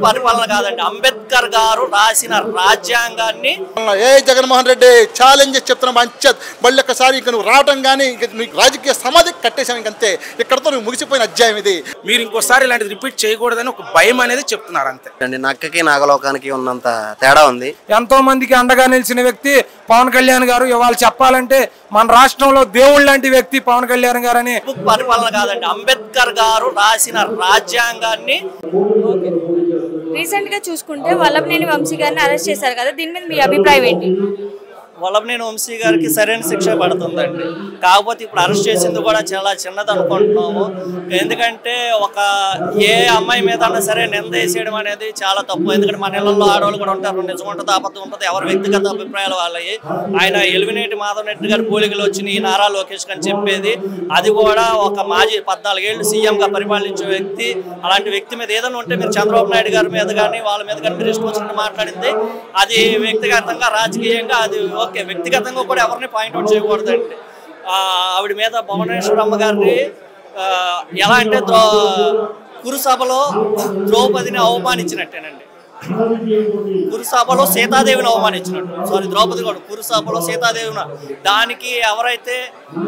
పరిపాలన కాదండి, అంబేద్కర్ గారు రాసిన రాజ్యాంగాన్ని జగన్మోహన్ రెడ్డి ఛాలెంజ్ చెప్తున్నా మంచి మళ్ళీ ఒక్కసారి ఇక నువ్వు రావటం కానీ రాజకీయ సమాధి కట్టేసాం ఇంకంతే, ఇక్కడతో నువ్వు ముగిసిపోయిన అధ్యాయం ఇది. మీరు ఇంకోసారి ఇలాంటిది రిపీట్ చేయకూడదని ఒక భయం అనేది చెప్తున్నారు అంతే అండి. నక్కకి నాగలోకానికి ఉన్నంత తేడా ఉంది. ఎంతో మందికి అండగా నిలిచిన వ్యక్తి పవన్ కళ్యాణ్ గారు. ఇవాళ చెప్పాలంటే మన రాష్ట్రంలో దేవుళ్ళ లాంటి వ్యక్తి పవన్ కళ్యాణ్ గారు అని. పరిపాలన కాదండి, అంబేద్కర్ గారు రాసిన రాజ్యాంగాన్ని. రీసెంట్ గా చూసుకుంటే వల్లభనేని వంశీ గారిని అరెస్ట్ చేశారు కదా, దీని మీద మీ అభిప్రాయం ఏంటి? వల్లభనేని వంశీ గారికి సరైన శిక్ష పడుతుందండి. కాకపోతే ఇప్పుడు అరెస్ట్ చేసింది కూడా చాలా చిన్నది అనుకుంటున్నాము. ఎందుకంటే ఒక ఏ అమ్మాయి మీద అన్నా సరే నింద వేసేయడం అనేది చాలా తప్పు. ఎందుకంటే మన ఇళ్లలో ఆడవాళ్ళు కూడా ఉంటారు, నిజం ఉంటుంది అబద్ధం ఉంటుంది, ఎవరి వ్యక్తిగత అభిప్రాయాలు వాళ్ళవి. ఆయన ఎలిమినేటి మాధవ్ రెడ్డి గారి పోలికలు వచ్చినాయి నారా లోకేష్ అని చెప్పేది, అది కూడా ఒక మాజీ 14 ఏళ్ళు సీఎంగా పరిపాలించే వ్యక్తి. అలాంటి వ్యక్తి మీద ఏదైనా ఉంటే మీరు చంద్రబాబు నాయుడు గారి మీద కానీ వాళ్ళ మీద కానీ మీరు ఇష్టం వచ్చినట్టు మాట్లాడింది, అది వ్యక్తిగతంగా రాజకీయంగా అది ఓకే, వ్యక్తిగతంగా కూడా ఎవరిని పాయింట్అవుట్ చేయకూడదండి. ఆవిడ మీద భువనేశ్వరమ్మ గారిని ఎలా అంటే కురుసభలో ద్రౌపదిని అవమానించినట్టేనండి. కురుసభలో సీతాదేవిని అవమానించినట్టు, సారీ ద్రౌపది కూడా కురుసభలో సీతాదేవిని. దానికి ఎవరైతే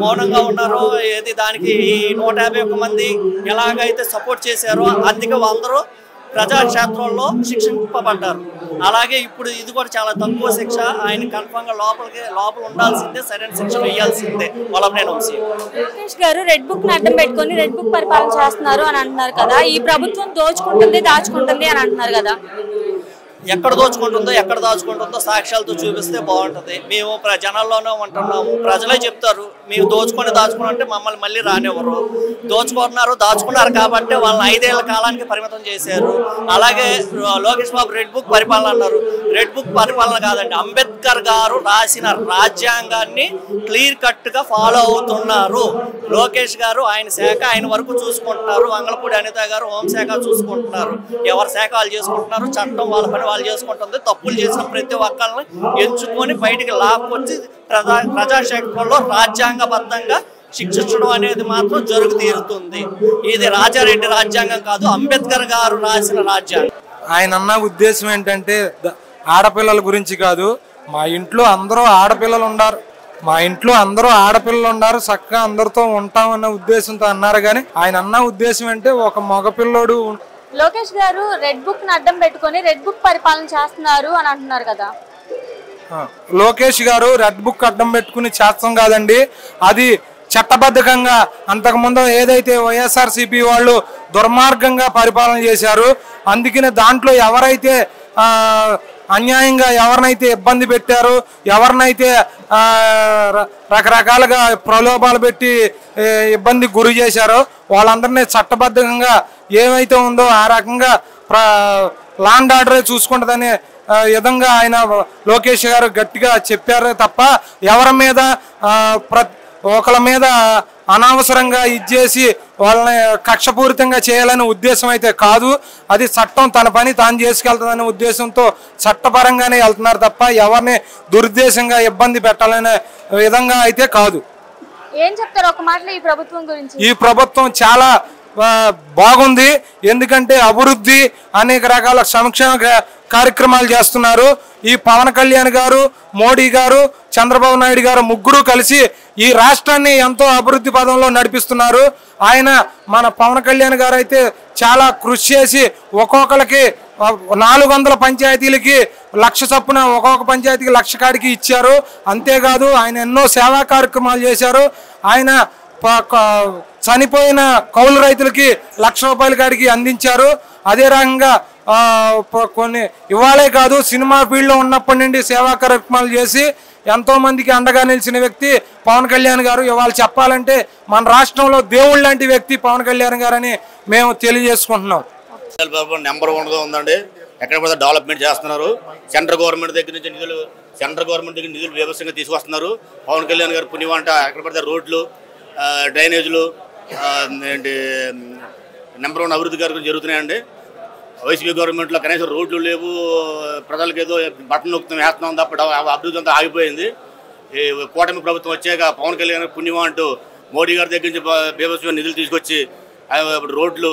మౌనంగా ఉన్నారో ఏది దానికి ఈ 151 మంది ఎలాగైతే సపోర్ట్ చేశారో అందుకే అందరూ ప్రజాక్షేత్రంలో శిక్షింపబడ్డారు. అలాగే ఇప్పుడు ఇది కూడా చాలా తక్కువ శిక్ష. ఆయన కన్ఫర్మ్ గా లోపల ఉండాల్సిందే, సరైన శిక్ష వేయాల్సిందే. వల్లభనేని వంశీ లోకేష్ గారు రెడ్ బుక్ ని అడ్డం పెట్టుకొని రెడ్ బుక్ పరిపాలన చేస్తున్నారు అని అంటున్నారు కదా, ఈ ప్రభుత్వం దోచుకుంటుంది దాచుకుంటుంది అని అంటున్నారు కదా. ఎక్కడ దోచుకుంటుందో ఎక్కడ దాచుకుంటుందో సాక్ష్యాలతో చూపిస్తే బాగుంటుంది. మేము జనాల్లోనే ఉంటున్నాము, ప్రజలే చెప్తారు మేము దోచుకొని దాచుకుని అంటే మమ్మల్ని మళ్ళీ రానివ్వరు. దోచుకుంటున్నారు దాచుకున్నారు కాబట్టి వాళ్ళని 5 ఏళ్ల కాలానికి పరిమితం చేశారు. అలాగే లోకేష్ బాబు రెడ్ బుక్ పరిపాలన అన్నారు. రెడ్ బుక్ పరిపాలన కాదండి, అంబేద్కర్ గారు రాసిన రాజ్యాంగాన్ని క్లియర్ కట్ గా ఫాలో అవుతున్నారు. లోకేష్ గారు ఆయన శాఖ ఆయన వరకు చూసుకుంటున్నారు, వంగలపూడి అనిత గారు హోంశాఖ చూసుకుంటున్నారు. ఎవరి శాఖ వాళ్ళు చేసుకుంటున్నారు, చట్టం వాళ్ళ పని వాళ్ళు చేసుకుంటుంది. తప్పులు చేసిన ప్రతి ఒక్కరిని ఎంచుకొని బయటికి లాక్కొచ్చి ప్రజాక్షేత్రంలో రాజ్యాంగబద్ధంగా శిక్షించడం అనేది మాత్రం జరుగు తీరుతుంది. ఇది రాజారెడ్డి రాజ్యాంగం కాదు, అంబేద్కర్ గారు రాసిన రాజ్యాంగం. ఆయన అన్న ఉద్దేశం ఏంటంటే ఆడపిల్లల గురించి కాదు, మా ఇంట్లో అందరూ ఆడపిల్లలు ఉన్నారు, మా ఇంట్లో అందరూ ఆడపిల్లలు ఉన్నారు, చక్కగా అందరితో ఉంటామన్న ఉద్దేశంతో అన్నారు. కానీ ఆయన అన్న ఉద్దేశం అంటే ఒక మగపిల్లోడు. లోకేష్ గారు రెడ్ బుక్ ని అడ్డం పెట్టుకొని రెడ్ బుక్ పరిపాలన చేస్తున్నారు అని అంటున్నారు కదా. లోకేష్ గారు రెడ్ బుక్ అడ్డం పెట్టుకుని చేస్తాం కాదండి, అది చట్టబద్ధంగా అంతకుముందు ఏదైతే వైఎస్ఆర్సీపీ వాళ్ళు దుర్మార్గంగా పరిపాలన చేశారు, అందుకనే దాంట్లో ఎవరైతే అన్యాయంగా ఎవరినైతే ఇబ్బంది పెట్టారో, ఎవరినైతే రకరకాలుగా ప్రలోభాలు పెట్టి ఇబ్బంది గురి చేశారో వాళ్ళందరినీ చట్టబద్ధంగా ఏమైతే ఉందో ఆ రకంగా లాండ్ ఆర్డరే చూసుకుంటుందనే విధంగా ఆయన లోకేష్ గారు గట్టిగా చెప్పారు తప్ప ఎవరి మీద ఒకళ్ళ మీద అనవసరంగా ఇచ్చేసి వాళ్ళని కక్షపూరితంగా చేయాలనే ఉద్దేశం అయితే కాదు. అది చట్టం తన పని తాను చేసుకెళ్తుందనే ఉద్దేశంతో చట్టపరంగానే వెళ్తున్నారు తప్ప ఎవరిని దురుద్దేశంగా ఇబ్బంది పెట్టాలనే విధంగా అయితే కాదు. ఏం చెప్తారు ఒక మాటలో ఈ ప్రభుత్వం గురించి? ఈ ప్రభుత్వం చాలా బాగుంది, ఎందుకంటే అభివృద్ధి అనేక రకాల సంక్షేమ కార్యక్రమాలు చేస్తున్నారు. ఈ పవన్ కళ్యాణ్ గారు, మోడీ గారు, చంద్రబాబు నాయుడు గారు ముగ్గురు కలిసి ఈ రాష్ట్రాన్ని ఎంతో అభివృద్ధి పదంలో నడిపిస్తున్నారు. ఆయన మన పవన్ కళ్యాణ్ గారు అయితే చాలా కృషి చేసి ఒక్కొక్కరికి 400 పంచాయతీలకి 1,00,000 చొప్పున ఒక్కొక్క పంచాయతీకి 1,00,000 కాడికి ఇచ్చారు. అంతేకాదు ఆయన ఎన్నో సేవా కార్యక్రమాలు చేశారు. ఆయన చనిపోయిన కౌలు రైతులకి 1,00,000 రూపాయల కాడికి అందించారు. అదే రకంగా కొన్ని ఇవాళే కాదు సినిమా ఫీల్డ్లో ఉన్నప్పటి నుండి సేవా కార్యక్రమాలు చేసి ఎంతో మందికి అండగా నిలిచిన వ్యక్తి పవన్ కళ్యాణ్ గారు. ఇవాళ చెప్పాలంటే మన రాష్ట్రంలో దేవుళ్ళ లాంటి వ్యక్తి పవన్ కళ్యాణ్ గారు అని మేము తెలియజేసుకుంటున్నాం. నెంబర్ 1గా ఉందండి. ఎక్కడ కూడా డెవలప్మెంట్ చేస్తున్నారు. సెంట్రల్ గవర్నమెంట్ దగ్గర నుంచి నిధులు వ్యవస్థగా తీసుకొస్తున్నారు. పవన్ కళ్యాణ్ గారు పుణ్యమంట ఎక్కడ పడితే రోడ్లు, డ్రైనేజీలు ఏంటి నెంబర్ 1 అభివృద్ధి కార్యక్రమాలు జరుగుతున్నాయండి. వైసీపీ గవర్నమెంట్లో కనీసం రోడ్లు లేవు, ప్రజలకు ఏదో బట్టలు నొక్కుతాం వేస్తున్నాం తప్ప అభివృద్ధి అంతా ఆగిపోయింది. ఈ కూటమి ప్రభుత్వం వచ్చాక పవన్ కళ్యాణ్ పుణ్యం అంటూ మోడీ గారి దగ్గర నుంచి బీభత్సమైన నిధులు తీసుకొచ్చి రోడ్లు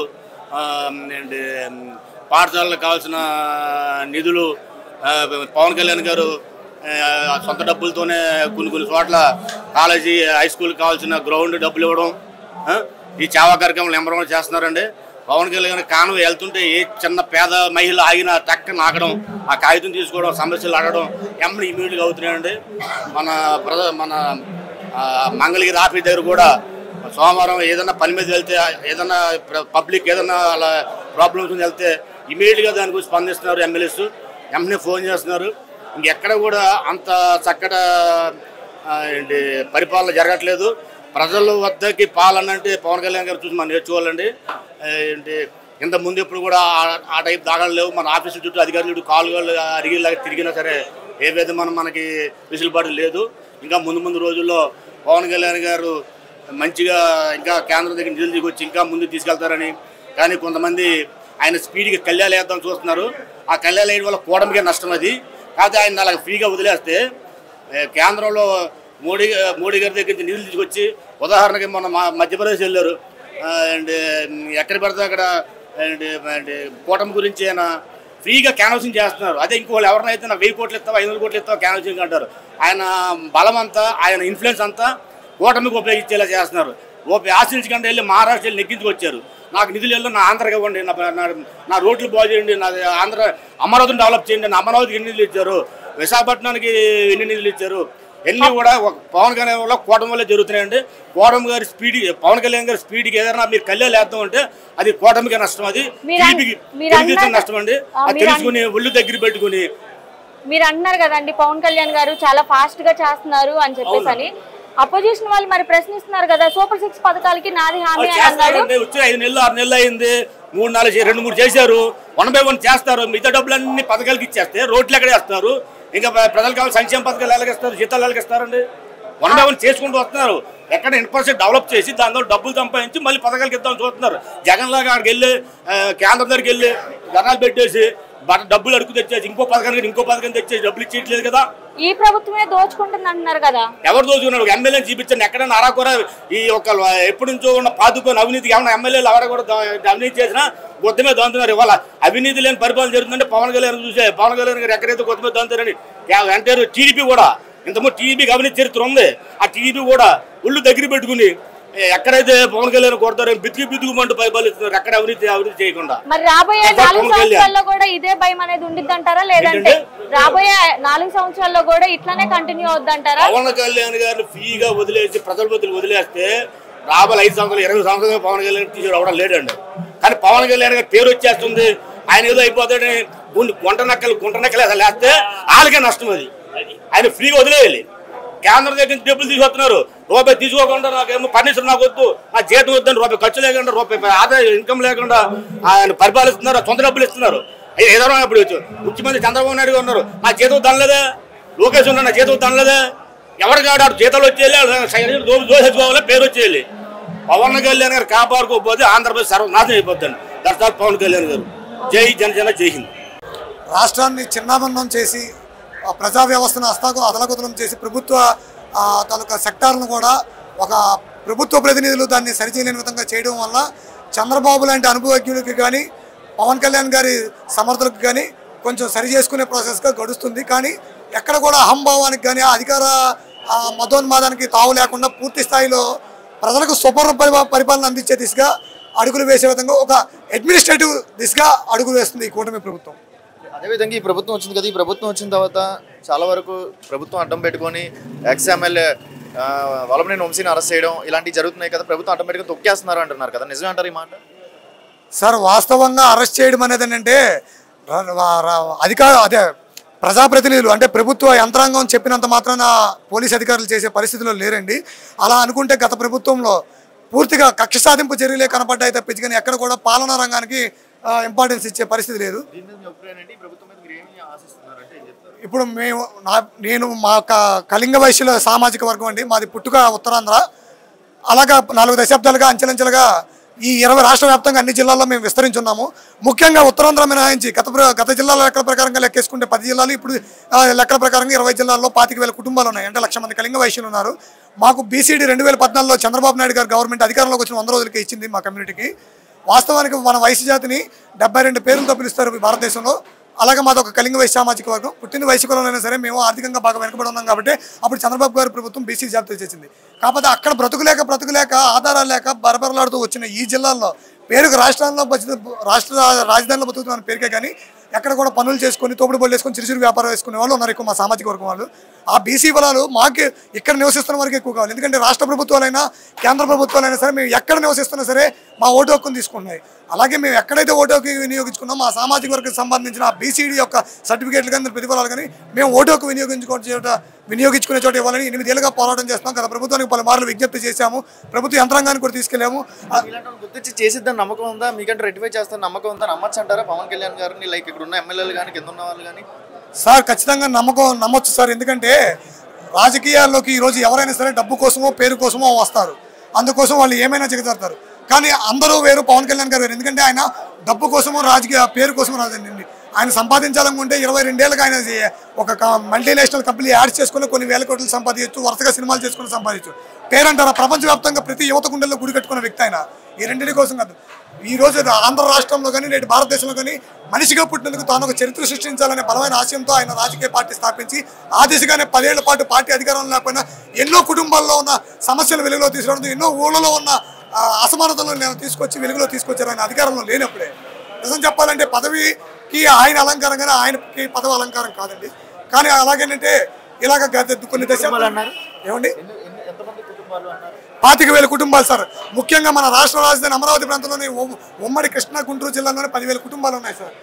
పాఠశాలకు కావాల్సిన నిధులు పవన్ కళ్యాణ్ గారు సొంత డబ్బులతోనే కొన్ని చోట్ల కాలేజీ హై స్కూల్కి కావాల్సిన గ్రౌండ్ డబ్బులు ఇవ్వడం, ఈ సేవా కార్యక్రమాలు నెంబర్ 1 చేస్తున్నారండి. పవన్ కళ్యాణ్ కాను వెళ్తుంటే ఏ చిన్న పేద మహిళ ఆగిన టక్కన ఆగడం, ఆ కాగితం తీసుకోవడం, సమస్యలు అడగడం ఎమ్మడి ఇమీడియట్గా అవుతున్నాయండి. మన మంగళగిరి ఆఫీస్ దగ్గర కూడా సోమవారం ఏదైనా పని మీద వెళ్తే, ఏదైనా పబ్లిక్ ఏదైనా అలా ప్రాబ్లమ్స్ వెళ్తే ఇమీడియట్గా దాని గురించి స్పందిస్తున్నారు ఎమ్మెల్యేస్, వెంటనే ఫోన్ చేస్తున్నారు. ఇంకెక్కడ కూడా అంత చక్కటి ఏంటి పరిపాలన జరగట్లేదు. ప్రజల వద్దకి పాలన అంటే పవన్ కళ్యాణ్ గారు చూసి మనం నేర్చుకోవాలండి. ఏంటి ఇంత ముందు ఎప్పుడు కూడా ఆ టైప్ దాగాలు లేవు. మన ఆఫీసుల చుట్టూ అధికారుల చుట్టూ కాలుగా అరిగేలాగా తిరిగినా సరే ఏ విధంగా మనకి విసులుబాటు లేదు. ఇంకా ముందు రోజుల్లో పవన్ కళ్యాణ్ గారు మంచిగా ఇంకా కేంద్రం దగ్గర నిధులు దిగొచ్చి ఇంకా ముందుకు తీసుకెళ్తారని, కానీ కొంతమంది ఆయన స్పీడ్గా కళ్యాణాలు వేద్దాం చూస్తున్నారు. ఆ కళ్యాణాలు వేయడం వల్ల కూడమికే నష్టం అది. కాకపోతే ఆయన అలాగ ఫ్రీగా వదిలేస్తే కేంద్రంలో మోడీ గారి దగ్గర నుంచి నిధులు తీసుకొచ్చి, ఉదాహరణకి మొన్న మధ్యప్రదేశ్ వెళ్ళారు అండ్ ఎక్కడ పడితే అక్కడ కూటమి గురించి ఆయన ఫ్రీగా క్యాన్వాసింగ్ చేస్తున్నారు. అదే ఇంకోళ్ళు ఎవరినైతే నాకు 1000 కోట్లు ఇస్తావా 500 కోట్లు ఇస్తావా క్యాన్వాసింగ్ అంటారు. ఆయన బలం అంతా, ఆయన ఇన్ఫ్లుయెన్స్ అంతా కూటమికి ఉపయోగించేలా చేస్తున్నారు. ఆశించకుండా వెళ్ళి మహారాష్ట్ర వెళ్ళి నెగ్గించుకొచ్చారు. నాకు నిధులు వెళ్ళి నా ఆంధ్రకి ఇవ్వండి, నా రోడ్లు బాగు చేయండి, నా ఆంధ్ర అమరావతిని డెవలప్ చేయండి. నా అమరావతికి ఎన్ని నిధులు ఇచ్చారు, విశాఖపట్నానికి ఎన్ని నిధులు ఇచ్చారు, ఎన్ని కూడా పవన్ కళ్యాణ్ వల్ల కూటమి వల్ల జరుగుతున్నాయండి. కూటమి గారి స్పీడ్, పవన్ కళ్యాణ్ గారి స్పీడ్కి ఏదైనా మీరు కళ్యాణ్ వేద్దాం అంటే అది కూటమికి నష్టం, అది టీడీపీకి నష్టం అండి. అది తెలుసుకుని ఒళ్ళు దగ్గర పెట్టుకుని మీరు అంటున్నారు కదండి పవన్ కళ్యాణ్ గారు చాలా ఫాస్ట్ గా చేస్తున్నారు అని చెప్పేసి అని. అపోజిషన్ వాళ్ళు మరి ప్రశ్నిస్తున్నారు కదా, సూపర్ 6 పథకాలకి నాది హామీ అన్నారు. వచ్చి 5 నెలలు 6 నెలలు అయింది, 2 3 చేశారు. 1 by 1 చేస్తారు. మిగతా డబ్బులన్నీ పథకాలకి ఇచ్చేస్తే రోడ్లు ఎక్కడ వేస్తారు? ఇంకా ప్రజలు కావాలి సంక్షేమ పథకాలు ఎలాగిస్తారు, జీతాలు ఎలాగిస్తారండి? 1 by 1 చేసుకుంటూ వస్తున్నారు. ఎక్కడ ఇన్ఫ్రాస్ట్రక్చర్ డెవలప్ చేసి దానిలో డబ్బులు సంపాదించి మళ్ళీ పథకాలకి ఇద్దామని చూస్తున్నారు. జగన్ లాగా అక్కడికి వెళ్ళి కేంద్రం దగ్గరికి వెళ్ళి ధర్నాలు పెట్టేసి డబ్బులు అడుగు తెచ్చేసి ఇంకో పథకం తెచ్చేసి డబ్బులు ఇచ్చేయట్లేదు కదా. ఈ ప్రభుత్వమే దోచుకుంటుంది అంటున్నారు కదా. ఎవరు దోచుకున్నారు? ఎమ్మెల్యేని చూపించండి. ఎక్కడైనా అరాకొర ఈ ఒక ఎప్పటి నుంచో ఉన్న పాదుకొని అవినీతికి ఏమన్నా ఎమ్మెల్యేలు ఎవడ కూడా అవినీతి చేసినా గొద్ద మీద దొంతున్నారు. ఇవాళ అవినీతి లేని పరిపాలన జరుగుతుందంటే పవన్ కళ్యాణ్ చూసే. పవన్ కళ్యాణ్ గారు ఎక్కడైతే గొద్ద మీద దొంతారని అంటారు. టీడీపీ కూడా ఇంతకుముందు టీడీపీకి అవినీతి చరిత్ర ఉంది. ఆ టీడీపీ కూడా ఒళ్ళు దగ్గర పెట్టుకుని ఎక్కడైతే పవన్ కళ్యాణ్ కొడతారో బితుకుమంటూ పరిపాలిస్తున్నారు. ఎక్కడ అవినీతి చేయకుండా. మరి రాబోయే 4 సంవత్సరాల్లో కూడా ఇదే భయం అనేది ఉండిద్ది అంటారా, లేదంటే రాబోయే 4 సంవత్సరాల్లో కూడా ఇట్లానే కంటిన్యూ అవుద్దంటారా? పవన్ కళ్యాణ్ గారిని ఫ్రీగా వదిలేసి ప్రజల బదులు వదిలేస్తే రాబోయే 5 సంవత్సరాలు 20 సంవత్సరాలు పవన్ కళ్యాణ్ తీసుకురావడం లేదండి. కానీ పవన్ కళ్యాణ్ గారి పేరు వచ్చేస్తుంది. ఆయన ఏదో అయిపోతాడని గుంట నక్కలు అసలు లేస్తే వాళ్ళకే నష్టం. అది ఆయన ఫ్రీగా వదిలేయాలి. కేంద్రం దగ్గర నుంచి డబ్బులు తీసుకొస్తున్నారు. రూపాయి తీసుకోకుండా నాకేమో పర్మిషన్ నాకు వద్దు, నా జీతం వద్దని రూపాయి ఖర్చు లేకుండా, రూపాయి ఆదాయ ఇన్కమ్ లేకుండా ఆయన పరిపాలిస్తున్నారు. సొంత డబ్బులు ఇస్తున్నారు. ఏదైనా ఇప్పుడు ముఖ్యమంత్రి చంద్రబాబు నాయుడు ఉన్నారు. నా జీతం తనలేదే, లోకేష్ ఉన్నారు, నా జీతం తనలేదే. ఎవరికి ఆడాడు జీతాలు వచ్చేయాలి, దోషించుకోవాలి, పేరు వచ్చేయాలి. పవన్ కళ్యాణ్ గారు కాపాడుకోకపోతే ఆంధ్రప్రదేశ్ సర్వనాశనం అయిపోతుంది. దర్శనం పవన్ కళ్యాణ్ గారు. జై జనసేన, జై హింద్. రాష్ట్రాన్ని చిన్నాభిన్నం చేసి ప్రజా వ్యవస్థను అతలకుతలం చేసి ప్రభుత్వ తాలూకా సెక్టార్లను కూడా ఒక ప్రభుత్వ ప్రతినిధులు దాన్ని సరిచేయలేని విధంగా చేయడం వల్ల చంద్రబాబు లాంటి అనుభవజ్ఞులకి కానీ పవన్ కళ్యాణ్ గారి సమర్థులకు కానీ కొంచెం సరి చేసుకునే ప్రాసెస్గా గడుస్తుంది. కానీ ఎక్కడ కూడా అహంభావానికి కానీ అధికార మతోన్మాదానికి తావు లేకుండా పూర్తి స్థాయిలో ప్రజలకు సుపరిపాలన పరిపాలన అందించే దిశగా అడుగులు వేసే విధంగా ఒక అడ్మినిస్ట్రేటివ్ దిశగా అడుగులు వేస్తుంది ఈ కూటమి ప్రభుత్వం. అదేవిధంగా ఈ ప్రభుత్వం వచ్చింది కదా, ఈ ప్రభుత్వం వచ్చిన తర్వాత చాలా వరకు ప్రభుత్వం అడ్డం పెట్టుకొని ఎక్స్ ఎమ్మెల్యే వలభనేని వంశీని అరెస్ట్ చేయడం ఇలాంటివి జరుగుతున్నాయి కదా. ప్రభుత్వం అడ్డం పెట్టుకొని తొక్కేస్తున్నారు అంటున్నారు కదా, నిజమే అంటారు ఈ మాట? సార్, వాస్తవంగా అరెస్ట్ చేయడం అనేది ఏంటంటే ప్రజాప్రతినిధులు అంటే ప్రభుత్వ యంత్రాంగం చెప్పినంత మాత్రాన పోలీస్ అధికారులు చేసే పరిస్థితిలో లేరండి. అలా అనుకుంటే గత ప్రభుత్వంలో పూర్తిగా కక్ష సాధింపు చర్యలే కనపడ్డాయి తప్పించి కానీ ఎక్కడ కూడా పాలనా రంగానికి ఇంపార్టెన్స్ ఇచ్చే పరిస్థితి లేదు. ఇప్పుడు నేను మా కళింగ వైశ్యుల సామాజిక వర్గం అండి. మాది పుట్టుక ఉత్తరాంధ్ర. అలాగా 4 దశాబ్దాలుగా అంచెలంచెలుగా ఈ 20 రాష్ట్ర వ్యాప్తంగా అన్ని జిల్లాల్లో మేము విస్తరించున్నాము. ముఖ్యంగా ఉత్తరాంధ్ర మినహాయించి గత జిల్లాల లెక్కల ప్రకారంగా లెక్కేసుకుంటే 10 జిల్లాలు, ఇప్పుడు లెక్కల ప్రకారంగా 20 జిల్లాల్లో 25,000 కుటుంబాలు ఉన్నాయి. అంటే 1,00,000 మంది కళింగ వైశ్యులు ఉన్నారు. మాకు బీసీడీ 2014లో చంద్రబాబు నాయుడు గారు గవర్నమెంట్ అధికారంలోకి వచ్చిన 100 రోజులకి ఇచ్చింది మా కమ్యూనిటీకి. వాస్తవానికి మన వైశ్య జాతిని 72 పేర్లతో పిలుస్తారు భారతదేశంలో. అలాగే మాది ఒక కళింగ వైశ్య సామాజిక వర్గం. పుట్టిన వైశ్య కులంలో సరే మేము ఆర్థికంగా బాగా వెనకబడి ఉన్నాం కాబట్టి అప్పుడు చంద్రబాబు గారి ప్రభుత్వం బీసీ జాబితా చేసింది. కాకపోతే అక్కడ బ్రతుకులేక ఆధారాలు లేక బరబరలాడుతూ వచ్చిన ఈ జిల్లాల్లో పేరుకు రాష్ట్రాల్లో రాష్ట్ర రాజధానిలో బతుకుతున్న పేరుకే కానీ ఎక్కడ కూడా పనులు చేసుకొని తోపుడు బళ్ళు వేసుకొని చిరుచిరు వ్యాపారం వేసుకునే వాళ్ళు ఉన్నారు ఎక్కువ మా సామాజిక వర్గం వాళ్ళు. ఆ బీసీ బలాలు మాకు ఇక్కడ నివసిస్తున్న వరకు ఎక్కువ కావాలి. ఎందుకంటే రాష్ట్ర ప్రభుత్వాలైనా కేంద్ర ప్రభుత్వాలైనా సరే మేము ఎక్కడ నివసిస్తున్నా సరే మా ఓటు హక్కును తీసుకుంటున్నాయి. అలాగే మేము ఎక్కడైతే ఓటు హక్కు వినియోగించుకున్నాం మా సామాజిక వర్గం సంబంధించిన ఆ బీసీడీ యొక్క సర్టిఫికేట్లు కానీ ప్రతిఫలాలు కానీ మేము ఓటు హక్కు వినియోగించుకునే చోట ఇవ్వాలని 8 ఏళ్ళుగా పోరాటం చేస్తున్నాం. గత ప్రభుత్వానికి పలుమార్లు విజ్ఞప్తి చేశాము. ప్రభుత్వ యంత్రాంగాన్ని కూడా తీసుకెళ్ళాము. గుర్తించి చేసిద్దని నమ్మకం ఉందా? మీకంటే రెక్టిఫై చేస్తారని నమ్మకం ఉందా? నమ్మచ్చు అంటారా పవన్ కళ్యాణ్ గారిని? లైక్ ఇక్కడ ఉన్న ఎమ్మెల్యేలు కానీ కింద ఉన్న వాళ్ళు కానీ? సార్ ఖచ్చితంగా నమ్మొచ్చు సార్. ఎందుకంటే రాజకీయాల్లోకి ఈరోజు ఎవరైనా సరే డబ్బు కోసమో పేరు కోసమో వస్తారు. అందుకోసం వాళ్ళు ఏమైనా దిగజారుతారు. కానీ అందరూ వేరు, పవన్ కళ్యాణ్ గారు వేరు. ఎందుకంటే ఆయన డబ్బు కోసమో రాజకీయ పేరు కోసమో రాదండి. ఆయన సంపాదించాలనుకుంటే 22 ఏళ్ళకి ఆయన ఒక మల్టీనేషనల్ కంపెనీ యాడ్స్ చేసుకుని కొన్ని వేల కోట్లు సంపాదించు, వరుసగా సినిమాలు చేసుకుని సంపాదించు. పేరంటారా ప్రపంచవ్యాప్తంగా ప్రతి యువత గుండెల్లో గుడి కట్టుకున్న వ్యక్తి ఆయన. ఈ రెండింటి కోసం కాదు, ఈ రోజు ఆంధ్ర రాష్ట్రంలో కానీ నేటి భారతదేశంలో కానీ మనిషిగా పుట్టినందుకు తాను ఒక చరిత్ర సృష్టించాలనే బలమైన ఆశయంతో ఆయన రాజకీయ పార్టీ స్థాపించి ఆ దిశగానే 10 ఏళ్ల పాటు పార్టీ అధికారంలో లేకపోయినా ఎన్నో కుటుంబాల్లో ఉన్న సమస్యలు వెలుగులో తీసుకురావడం, ఎన్నో ఊళ్ళలో ఉన్న అసమానతలను తీసుకొచ్చి వెలుగులో తీసుకొచ్చారు ఆయన అధికారంలో లేనప్పుడే. నిజం చెప్పాలంటే పదవికి ఆయన అలంకారం కానీ ఆయనకి పదవి అలంకారం కాదండి. కానీ అలాగేంటంటే ఇలాగ కొన్ని దశలు అన్నారు ఏమండి 25,000 కుటుంబాలు సార్. ముఖ్యంగా మన రాష్ట్ర రాజధాని అమరావతి ప్రాంతంలోని ఉమ్మడి కృష్ణా గుంటూరు జిల్లాలోనే 10,000 కుటుంబాలు ఉన్నాయి సార్.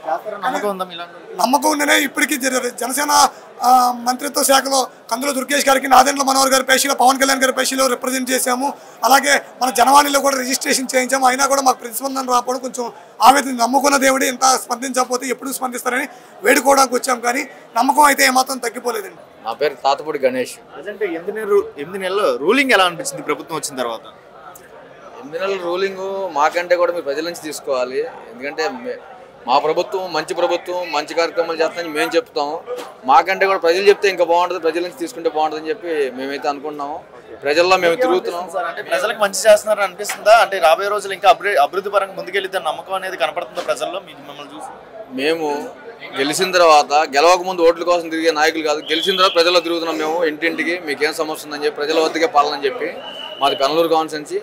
నమ్మకం ఉందనే ఇప్పటికీ జనసేన మంత్రిత్వ శాఖలో కందుల దుర్గేష్ గారికి, నాదెండ్ల మనోహర్ గారి పేషీలో, పవన్ కళ్యాణ్ గారి పేషీలో రిప్రజెంట్ చేశాము. అలాగే మన జనవాణిలో కూడా రిజిస్ట్రేషన్ చేయించాము. అయినా కూడా మాకు ప్రతిస్పందన రాకపోవడం కొంచెం ఆవేదన. నమ్ముకున్న దేవుడు ఎంత స్పందించకపోతే ఎప్పుడు స్పందిస్తారని వేడుకోవడానికి వచ్చాము. కానీ నమ్మకం అయితే ఏమాత్రం తగ్గిపోలేదండి. నా పేరు తాతపూడి గణేష్. అంటే 8 నెలలు రూలింగ్ ఎలా అనిపించింది ప్రభుత్వం వచ్చిన తర్వాత? 8 నెలల రూలింగ్ మాకంటే కూడా మీరు ప్రజల నుంచి తీసుకోవాలి. ఎందుకంటే మా ప్రభుత్వం మంచి ప్రభుత్వం, మంచి కార్యక్రమాలు చేస్తామని మేము చెప్తాం. మాకంటే కూడా ప్రజలు చెప్తే ఇంకా బాగుంటుంది, ప్రజల నుంచి తీసుకుంటే బాగుంటుందని చెప్పి మేమైతే అనుకుంటున్నాము. ప్రజల్లో మేము తిరుగుతున్నాం. అంటే ప్రజలకు మంచి చేస్తున్నారని అనిపిస్తుందా? అంటే రాబోయే రోజులు ఇంకా అభివృద్ధి పరంగా ముందుకెళ్తే నమ్మకం అనేది కనపడుతుందా ప్రజల్లో మిమ్మల్ని చూసి? మేము గెలిచిన తర్వాత గెలవక ముందు ఓట్ల కోసం తిరిగే నాయకులు కాదు, గెలిచిన తర్వాత ప్రజల్లో తిరుగుతున్నాం. మేము ఇంటింటికి మీకేం సమస్య ఉందని చెప్పి ప్రజల వద్దకే పాలనని చెప్పి మాది పెనలూరు కాన్స్టిట్యున్సీ.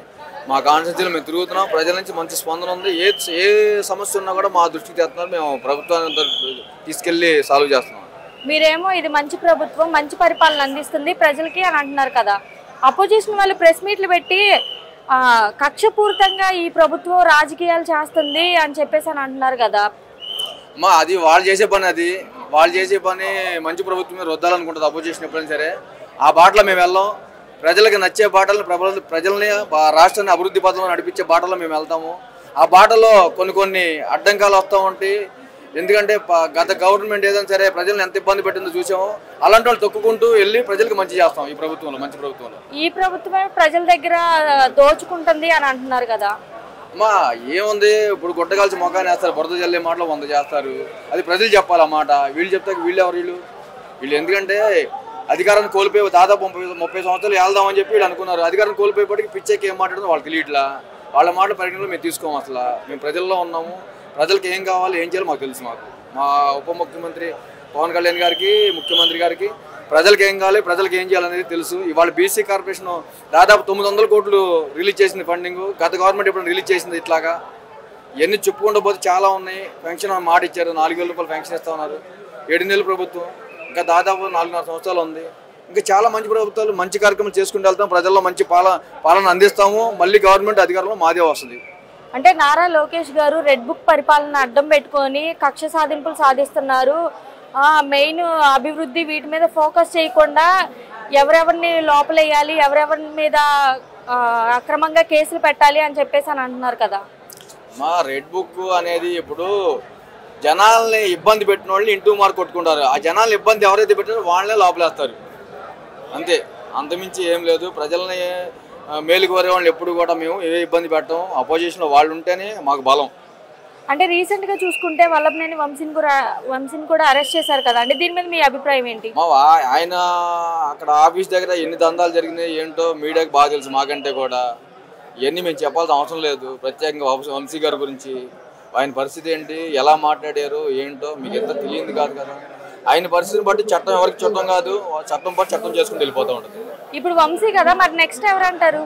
మా కాన్స్టిట్యున్సీలో మేము తిరుగుతున్నాం. ప్రజల నుంచి మంచి స్పందన ఉంది. ఏ సమస్య ఉన్నా కూడా మా దృష్టికి తెస్తున్నారు. మేము ప్రభుత్వాన్ని తీసుకెళ్ళి సాల్వ్ చేస్తున్నాం. మీరేమో ఇది మంచి ప్రభుత్వం, మంచి పరిపాలన అందిస్తుంది ప్రజలకి అని అంటున్నారు కదా. అపోజిషన్ వాళ్ళు ప్రెస్ మీట్లు పెట్టి కక్షపూరితంగా ఈ ప్రభుత్వం రాజకీయాలు చేస్తుంది అని చెప్పేసి అని అంటున్నారు కదా. అమ్మా అది వాళ్ళు చేసే పని, అది వాళ్ళు చేసే పని మంచి ప్రభుత్వమే రుద్దాలనుకుంటుంది అపోజిషన్ ఎప్పుడైనా సరే. ఆ బాటలో మేము వెళ్ళాం. ప్రజలకు నచ్చే బాటలు, ప్రజల్ని రాష్ట్రాన్ని అభివృద్ధి పథంలో నడిపించే బాటలో మేము వెళ్తాము. ఆ బాటలో కొన్ని అడ్డంకాలు వస్తూ ఉంటాయి. ఎందుకంటే గత గవర్నమెంట్ ఏదైనా సరే ప్రజలను ఎంత ఇబ్బంది పెట్టిందో చూసాము. అలాంటి వాళ్ళు తొక్కుకుంటూ వెళ్ళి ప్రజలకు మంచి చేస్తాం. ఈ ప్రభుత్వంలో మంచి ప్రభుత్వంలో ఈ ప్రభుత్వమే ప్రజల దగ్గర దోచుకుంటుంది అని అంటున్నారు కదా. అమ్మా ఏముంది, ఇప్పుడు గుట్టగాల్చి మొఖాన్ని వేస్తారు, బురద జల్లే మాటలు 100 చేస్తారు. అది ప్రజలు చెప్పాలి ఆ మాట. వీళ్ళు చెప్తే వీళ్ళు ఎవరు? వీళ్ళు ఎందుకంటే అధికారాన్ని కోల్పోయి దాదాపు 30 సంవత్సరాలు వెళ్దామని చెప్పి వీళ్ళు అనుకున్నారు. అధికారాన్ని కోల్పోయేపటికి పిచ్చేకి ఏం మాట్లాడుతుందో వాళ్ళకి తెలియట్లా. వాళ్ళ మాట పరిగణలో మేము తీసుకోము. అసలు మేము ప్రజల్లో ఉన్నాము. ప్రజలకు ఏం కావాలి, ఏం చేయాలో మాకు తెలుసు. మా ఉప ముఖ్యమంత్రి పవన్ కళ్యాణ్ గారికి, ముఖ్యమంత్రి గారికి ప్రజలకు ఏం కావాలి, ప్రజలకు ఏం చేయాలనేది తెలుసు. ఇవాళ బీసీ కార్పొరేషన్ దాదాపు 900 కోట్లు రిలీజ్ చేసింది ఫండింగ్. గత గవర్నమెంట్ ఎప్పుడు రిలీజ్ చేసింది ఇట్లాగా. ఇవన్నీ చెప్పుకుంటూ పోతే చాలా ఉన్నాయి. పెన్షన్ మాట ఇచ్చారు, 4,000 రూపాయలు పెన్షన్ ఇస్తా ఉన్నారు. 7 నెలల ప్రభుత్వం, ఇంకా దాదాపు 4.5 సంవత్సరాలు ఉంది. ఇంకా చాలా మంచి ప్రభుత్వాలు మంచి కార్యక్రమాలు చేసుకుంటూ వెళ్తాం. ప్రజల్లో మంచి పాలన అందిస్తాము. మళ్ళీ గవర్నమెంట్ అధికారంలో మాదే వస్తుంది. అంటే నారా లోకేష్ గారు రెడ్ బుక్ పరిపాలన అడ్డం పెట్టుకొని కక్ష సాధింపులు సాధిస్తున్నారు. మెయిన్ అభివృద్ధి వీటి మీద ఫోకస్ చేయకుండా ఎవరెవరిని లోపలేయాలి, ఎవరెవరి మీద అక్రమంగా కేసులు పెట్టాలి అని చెప్పేసి అని అంటున్నారు కదా. మా రెడ్ బుక్ అనేది ఇప్పుడు జనాల్ని ఇబ్బంది పెట్టిన వాళ్ళని ఇంటూ మార్క్ కొట్టుకుంటారు. ఆ జనాల్ని ఇబ్బంది ఎవరైతే పెట్టారో వాళ్ళనే లోపలేస్తారు. అంతే, అంతమించి ఏం లేదు. ప్రజల్ని మేలు కోరే వాళ్ళని ఎప్పుడు కూడా మేము ఏ ఇబ్బంది పెట్టాం. అపోజిషన్లో వాళ్ళు ఉంటేనే మాకు బలం. అంటే రీసెంట్గా చూసుకుంటే వల్లభనేని వంశీని కూడా అరెస్ట్ చేశారు కదా అండి, దీని మీద మీ అభిప్రాయం ఏంటి? ఆయన అక్కడ ఆఫీస్ దగ్గర ఎన్ని దందాలు జరిగినాయి ఏంటో మీడియాకి బాగా తెలుసు మాకంటే కూడా. ఇవన్నీ మేము చెప్పాల్సిన అవసరం లేదు. ప్రత్యేకంగా వంశీ గారి గురించి ఆయన పరిస్థితి ఏంటి, ఎలా మాట్లాడారు ఏంటో మీకు ఎంత తెలియదు కాదు కదా. ఆయన పరిస్థితిని బట్టి చట్టం ఎవరికి చట్టం కాదు, చట్టం బట్టి చట్టం చేసుకుని వెళ్ళిపోతూ ఉంటుంది. ఇప్పుడు వంశీ కదా, మరి నెక్స్ట్ ఎవరంటారు?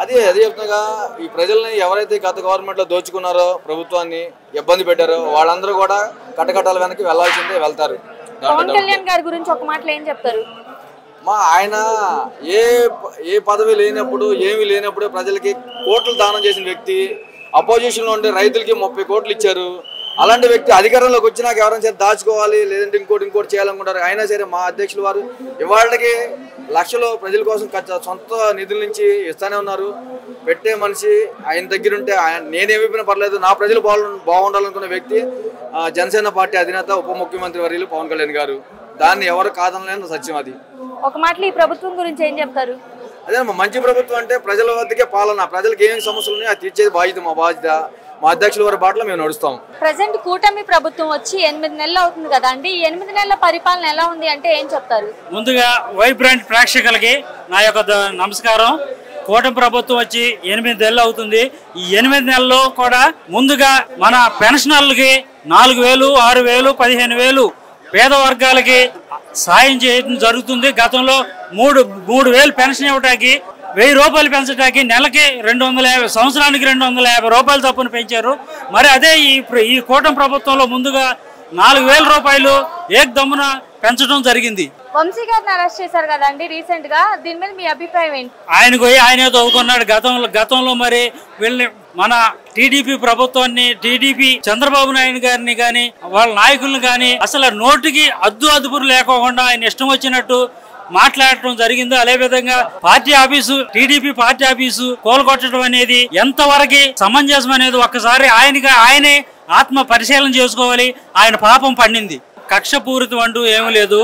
అదే చెప్తున్నాగా, ఈ ప్రజల్ని ఎవరైతే గత గవర్నమెంట్లో దోచుకున్నారో, ప్రభుత్వాన్ని ఇబ్బంది పెట్టారో వాళ్ళందరూ కూడా కటకటాల వెనక్కి వెళ్లాల్సిందే, వెళ్తారు. పవన్ కళ్యాణ్ గారి గురించి ఒక మాటలు ఏం చెప్తారు? ఆయన ఏ పదవి లేనప్పుడు ఏమీ లేనప్పుడు ప్రజలకి కోట్లు దానం చేసిన వ్యక్తి. అపోజిషన్లో ఉండే రైతులకి 30 కోట్లు ఇచ్చారు. అలాంటి వ్యక్తి అధికారంలోకి వచ్చినాక ఎవరైనా సరే దాచుకోవాలి, లేదంటే ఇంకోటి చేయాలనుకుంటారు. అయినా సరే మా అధ్యక్షులు వారు ఇవాళకి లక్షలు ప్రజల కోసం సొంత నిధుల నుంచి ఇస్తానే ఉన్నారు. పెట్టే మనిషి ఆయన దగ్గర ఉంటే నేనేమైపోయినా పర్లేదు, నా ప్రజలు బాగుండాలనుకున్న వ్యక్తి జనసేన పార్టీ అధినేత ఉప ముఖ్యమంత్రి వర్యులు పవన్ కళ్యాణ్ గారు. దాన్ని ఎవరు కాదనలేని సత్యం. అది ఒక మాటలు ఈ ప్రభుత్వం గురించి ఏం చెప్తారు? అదే మంచి ప్రభుత్వం అంటే ప్రజల వద్దకే పాలన, ప్రజలకు ఏమేమి సమస్యలు ఉన్నాయో అది తీర్చేది బాధ్యత మా బాధ్యత. మా అధ్యక్షుల వారి బాటలో మేము నడుస్తాం. ప్రజెంట్ కూటమి ప్రభుత్వం వచ్చి 8 నెలలు అవుతుంది కదా అండి, ఈ 8 నెలల పరిపాలన ఎలా ఉంది అంటే ఏం చెప్తారు? ముందుగా వైబ్రెంట్ ప్రేక్షకులకి నా యొక్క నమస్కారం. కూటమి ప్రభుత్వం వచ్చి 8 నెలలు అవుతుంది. ఈ 8 నెలల్లో కూడా ముందుగా మన పెన్షనర్లకి 4,000, 6,000, 15,000 పేద వర్గాలకి సాయం చేయడం జరుగుతుంది. గతంలో 3,000 పెన్షన్ ఇవ్వడానికి 1,000 రూపాయలు పెంచడానికి నెలకి 250, సంవత్సరానికి 250 రూపాయలు చొప్పున పెంచారు. మరి అదే ఈ కూటమి ప్రభుత్వంలో ముందుగా 4,000 రూపాయలు ఏకదమ్మున పెంచడం జరిగింది. వంశీ గారిని అరెస్ట్ చేశారు కదండి రీసెంట్ గా, దీని మీద మీ అభిప్రాయం ఏంటి? ఆయనే తవ్వుకున్నాడు గతంలో మరి వీళ్ళని మన టీడీపీ ప్రభుత్వాన్ని, టీడీపీ చంద్రబాబు నాయుడు గారిని కానీ వాళ్ళ నాయకులను కానీ అసలు నోటికి అదుపురు లేకోకుండా ఆయన ఇష్టం వచ్చినట్టు మాట్లాడటం జరిగింది. అదే విధంగా టీడీపీ పార్టీ ఆఫీసు కోలుకొట్టడం అనేది ఎంతవరకు సమంజసం అనేది ఒక్కసారి ఆయనే ఆత్మ పరిశీలన చేసుకోవాలి. ఆయన పాపం పండింది. కక్షపూరితం అంటూ ఏమీ లేదు.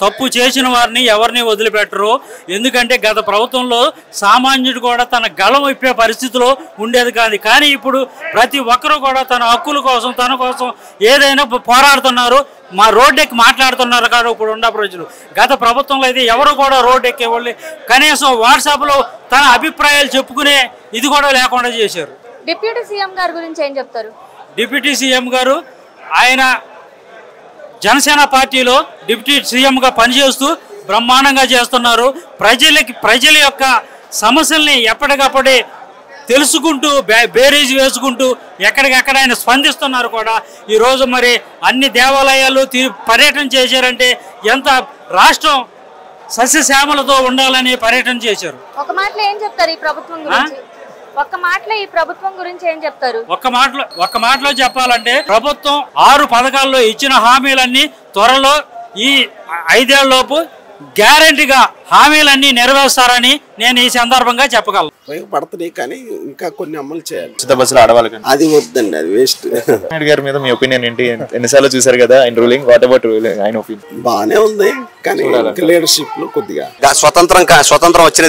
తప్పు చేసిన వారిని ఎవరిని వదిలిపెట్టరు. ఎందుకంటే గత ప్రభుత్వంలో సామాన్యుడు కూడా తన గళం ఇప్పే పరిస్థితిలో ఉండేది కాదు. కానీ ఇప్పుడు ప్రతి ఒక్కరూ కూడా తన హక్కుల కోసం, తన కోసం ఏదైనా పోరాడుతున్నారు, మా రోడ్డెక్కి మాట్లాడుతున్నారు. కాదు ఇప్పుడు ఉన్న ప్రజలు. గత ప్రభుత్వంలో అయితే ఎవరు కూడా రోడ్డు ఎక్కేవాళ్ళు కనీసం వాట్సాప్లో తన అభిప్రాయాలు చెప్పుకునే ఇది కూడా లేకుండా చేశారు. డిప్యూటీ సీఎం గారి గురించి ఏం చెప్తారు? డిప్యూటీ సీఎం గారు ఆయన జనసేన పార్టీలో డిప్యూటీ సీఎంగా పనిచేస్తూ బ్రహ్మాండంగా చేస్తున్నారు. ప్రజల యొక్క సమస్యల్ని ఎప్పటికప్పుడే తెలుసుకుంటూ బేరీజ్ వేసుకుంటూ ఎక్కడికక్కడ ఆయన స్పందిస్తున్నారు కూడా. ఈరోజు మరి అన్ని దేవాలయాలు పర్యటన చేశారంటే ఎంత రాష్ట్రం సస్యశ్యామలతో ఉండాలని పర్యటన చేశారు. ఒక మాటలో ఏం చెప్తారు ఈ ప్రభుత్వం గురించి? ఏం చెప్తారు? ఒక్క మాటలో చెప్పాలంటే ప్రభుత్వం 6 పథకాల్లో ఇచ్చిన హామీలన్నీ త్వరలో ఈ 5 ఏళ్లలోపు గ్యారంటీగా హామీలన్నీ నెరవేరుస్తారని నేను ఈ సందర్భంగా చెప్పగలను. పడుతున్నాయి కానీ ఇంకా కొన్ని అమలు చేయాలి. ఉచిత బస్సులు ఆడవాళ్ళకి అది వద్దండి, అది వేస్ట్. నాయుడు గారి మీద మీ ఒపీనియన్ ఏంటి? ఎన్నిసార్లు చూసారు కదా ఆయన రూలింగ్? What about ruling? ఆయన ఒపీనియన్ బాగానే ఉంది కానీ లీడర్షిప్ లో కొద్దిగా స్వతంత్రం వచ్చిన